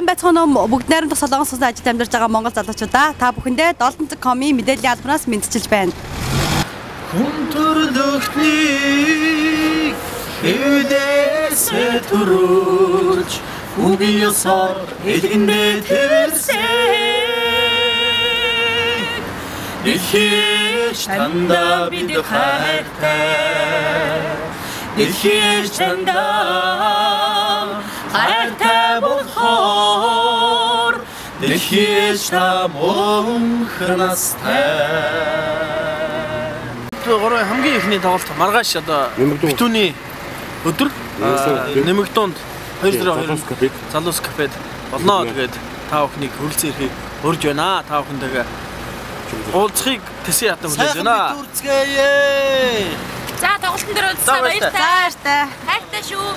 Сайн байцгаана уу бүгд найрамдах Солонгос улсын ажилд амьдарч байгаа монгол залуучуудаа та бүхэндээ 7.com-ийн мэдээллийн албанаас мэдчилж байна. Хүн төрлөختний хэвдээсээ төрүүлж үгүй ёсоор элгэндээ тэрсэн ихэж тандаа бид хайртай ихэж тандаа хайртай болохоор ихэж та мөнхнастай гурван хамгийн ихний тоглолт маргааш одоо битүүний өдөр нэмэгдүүнд 202 залуус кафед болно. Тэгээд та бүхнийг хүрэлцэн ирэхийг урьж байна. Та бүхэндээ уулзахыг тэсээ хатан хүлээж байна. За тоглолтын дээр уулзсаа баяртай. Баяртай. Хайртай шүү.